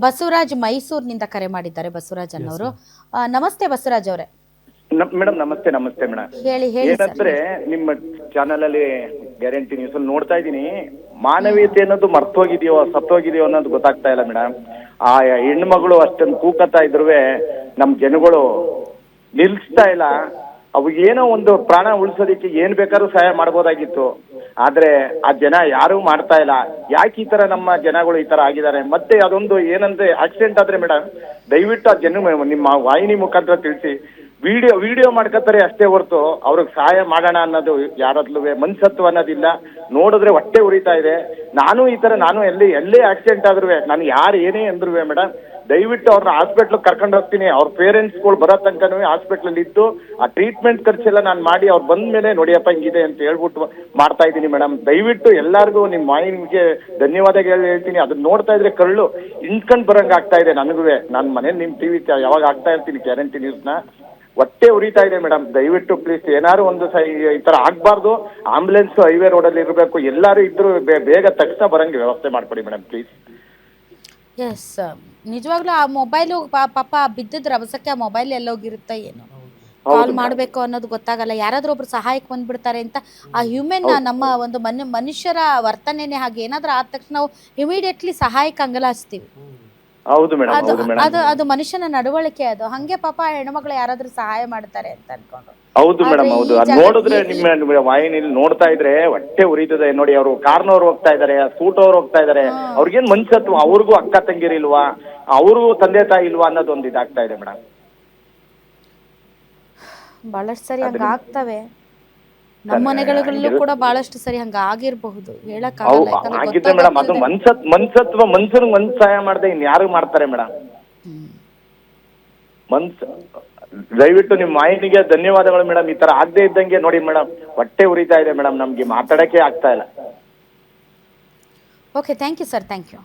ಬಸವರಾಜ್ ಮೈಸೂರಿನಿಂದ ಕರೆ ಮಾಡಿದ್ದಾರೆ ಬಸವರಾಜ್ ಅನ್ನೋರು. ನಮಸ್ತೆ ಬಸವರಾಜ್ ಅವರೇ. ಮೇಡಮ್ ನಮಸ್ತೆ ಮೇಡಮ್. ಹೇಳಿ ಏನಂದ್ರೆ ನಿಮ್ಮ ಚಾನಲ್ ಅಲ್ಲಿ ಗ್ಯಾರಂಟಿ ನ್ಯೂಸ್ ಅಲ್ಲಿ ನೋಡ್ತಾ ಇದೀನಿ, ಮಾನವೀಯತೆ ಅನ್ನೋದು ಮರ್ತೋಗಿದೆಯೋ ಸತ್ತೋಗಿದೆಯೋ ಅನ್ನೋದು ಗೊತ್ತಾಗ್ತಾ ಇಲ್ಲ ಮೇಡಮ್. ಆ ಹೆಣ್ಮಗಳು ಅಷ್ಟೊಂದು ಕೂಕತ್ತಾ ಇದ್ರುವೆ ನಮ್ ಜನಗಳು ನಿಲ್ಸ್ತಾ ಇಲ್ಲ. ಅವು ಏನೋ ಒಂದು ಪ್ರಾಣ ಉಳಿಸೋದಿಕ್ಕೆ ಏನ್ ಬೇಕಾದ್ರೂ ಸಹಾಯ ಮಾಡ್ಬೋದಾಗಿತ್ತು, ಆದ್ರೆ ಆ ಜನ ಯಾರು ಮಾಡ್ತಾ ಇಲ್ಲ. ಯಾಕೆ ಈ ತರ ನಮ್ಮ ಜನಗಳು ಈ ತರ ಆಗಿದ್ದಾರೆ? ಮತ್ತೆ ಅದೊಂದು ಏನಂದ್ರೆ ಆಕ್ಸಿಡೆಂಟ್ ಆದ್ರೆ ಮೇಡಮ್, ದಯವಿಟ್ಟು ಆ ಜನ ನಿಮ್ಮ ವಾಹಿನಿ ಮುಖಾಂತರ ತಿಳಿಸಿ. ವಿಡಿಯೋ ಮಾಡ್ಕೊತಾರೆ ಅಷ್ಟೇ ಹೊರತು ಅವ್ರಿಗೆ ಸಹಾಯ ಮಾಡೋಣ ಅನ್ನೋದು ಯಾರದ್ಲೂ ಮನ್ಸತ್ವ ಅನ್ನೋದಿಲ್ಲ. ನೋಡಿದ್ರೆ ಹೊಟ್ಟೆ ಉರಿತಾ ಇದೆ. ನಾನು ಎಲ್ಲೇ ಆಕ್ಸಿಡೆಂಟ್ ಆದ್ರೂ ನಾನು ಯಾರು ಏನೇ ಅಂದ್ರು ಮೇಡಮ್, ದಯವಿಟ್ಟು ಅವ್ರನ್ನ ಹಾಸ್ಪಿಟ್ಲ್ ಕರ್ಕೊಂಡು ಹೋಗ್ತೀನಿ. ಅವ್ರ ಪೇರೆಂಟ್ಸ್ಗಳು ಬರೋ ತನಕನೂ ಹಾಸ್ಪಿಟ್ಲಲ್ಲಿ ಇದ್ದು ಆ ಟ್ರೀಟ್ಮೆಂಟ್ ಖರ್ಚೆಲ್ಲ ನಾನು ಮಾಡಿ ಅವ್ರು ಬಂದ ಮೇಲೆ ನೋಡಿಯಪ್ಪ ಹಿಂಗಿದೆ ಅಂತ ಹೇಳ್ಬಿಟ್ಟು ಮಾಡ್ತಾ ಇದ್ದೀನಿ ಮೇಡಮ್. ದಯವಿಟ್ಟು ಎಲ್ಲರಿಗೂ ನಿಮ್ಮ ವಾಹಿನಿಗೆ ಧನ್ಯವಾದಗಳು ಹೇಳ್ತೀನಿ. ಅದನ್ನ ನೋಡ್ತಾ ಇದ್ರೆ ಕಳ್ಳು ಇಂಟ್ಕೊಂಡ್ ಬರಂಗ್ ಆಗ್ತಾ ಇದೆ ನನಗೂ. ನಾನು ಮನೇಲಿ ನಿಮ್ ಟಿವಿ ಯಾವಾಗ ಆಗ್ತಾ ಇರ್ತೀನಿ ಗ್ಯಾರಂಟಿ ನ್ಯೂಸ್ನ. ಹೊಟ್ಟೆ ಉರಿತಾ ಇದೆ ಮೇಡಮ್. ದಯವಿಟ್ಟು ಪ್ಲೀಸ್ ಏನಾದ್ರು ಒಂದು ಈ ತರ ಆಗ್ಬಾರ್ದು. ಆಂಬುಲೆನ್ಸ್ ಹೈವೇ ರೋಡಲ್ಲಿ ಇರಬೇಕು. ಎಲ್ಲಾರು ಇದ್ರು ಬೇಗ ತಕ್ಷಣ ಬರಂಗೆ ವ್ಯವಸ್ಥೆ ಮಾಡ್ಕೊಡಿ ಮೇಡಮ್ ಪ್ಲೀಸ್. ಎಸ್, ನಿಜವಾಗ್ಲೂ ಆ ಮೊಬೈಲು ಪಾಪ ಬಿದ್ದಿದ್ರ ರಭಸಕ್ಕೆ ಆ ಮೊಬೈಲ್ ಎಲ್ಲೋಗಿರುತ್ತೆ ಏನೋ. ಕಾಲ್ ಮಾಡಬೇಕು ಅನ್ನೋದು ಗೊತ್ತಾಗಲ್ಲ. ಯಾರಾದ್ರೂ ಒಬ್ರು ಸಹಾಯಕ್ಕೆ ಬಂದ್ಬಿಡ್ತಾರೆ ಅಂತ ಆ ಹ್ಯೂಮನ್ ನಮ್ಮ ಒಂದು ಮನುಷ್ಯರ ವರ್ತನೆನೇ ಹಾಗೆ. ಏನಾದ್ರೂ ಆದ ತಕ್ಷಣ ನಾವು ಇಮಿಡಿಯೇಟ್ಲಿ ಸಹಾಯಕ್ಕೆ ಅಂಗಲಾಚ್ತೀವಿ. ಹೌದು ಮೇಡಮ್, ಹೌದು ಮೇಡಮ್. ಅದು ಮನುಷ್ಯನ ನಡವಳಿಕೆ. ಅದು ಹಂಗೆ ಪಾಪ ಹೆಣ್ಮಕ್ಳು ಯಾರಾದ್ರೂ ಸಹಾಯ ಮಾಡ್ತಾರೆ ಅಂತ ಅನ್ಕೊಂಡು. ಹೌದು ಮೇಡಮ್, ಹೌದು. ಅದ್ ನೋಡಿದ್ರೆ ನಿಮ್ಮ ವಾಹಿನಿಲಿ ನೋಡ್ತಾ ಇದ್ರೆ ಹೊಟ್ಟೆ ಉರಿತದೆ ನೋಡಿ. ಅವರು ಕಾರ್ನವ್ರು ಹೋಗ್ತಾ ಇದಾರೆ, ಸ್ಕೂಟರ್ ಹೋಗ್ತಾ ಇದಾರೆ. ಅವ್ರಿಗೇನ್ ಮನ್ಸತ್ವ? ಅವ್ರಿಗೂ ಅಕ್ಕ ತಂಗಿರಿಲ್ವಾ? ಅವ್ರಿಗೂ ತಂದೆ ತಾಯಿ ಇಲ್ವಾ ಅನ್ನೋದು ಒಂದು ಇದಾಗ್ತಾ ಇದೆ ಮೇಡಮ್. ಬಹಳಷ್ಟು ಸರಿ ಹಂಗ ಆಗ್ತವೆ. ನಮ್ಮ ಮನೆಗಳಲ್ಲೂ ಕೂಡ ಬಹಳಷ್ಟು ಸರಿ ಹಂಗ ಆಗಿರಬಹುದು, ಆಗಿದೆ ಮೇಡಮ್. ಅದು ಮನ್ಸತ್ವ ಮನ್ಸನ್ ಸಹಾಯ ಮಾಡದೆ ಇನ್ ಯಾರು ಮಾಡ್ತಾರೆ ಮೇಡಮ್? ದಯವಿಟ್ಟು ನಿಮ್ಮ ವಾಹಿನಿಗೆ ಧನ್ಯವಾದಗಳು ಮೇಡಮ್. ಈ ತರ ಆಗದೆ ಇದ್ದಂಗೆ ನೋಡಿ ಮೇಡಮ್, ಹೊಟ್ಟೆ ಉರಿತಾ ಇದೆ ಮೇಡಮ್. ನಮ್ಗೆ ಮಾತಾಡಕ್ಕೆ ಆಗ್ತಾ ಇಲ್ಲ. Okay, thank you sir, thank you.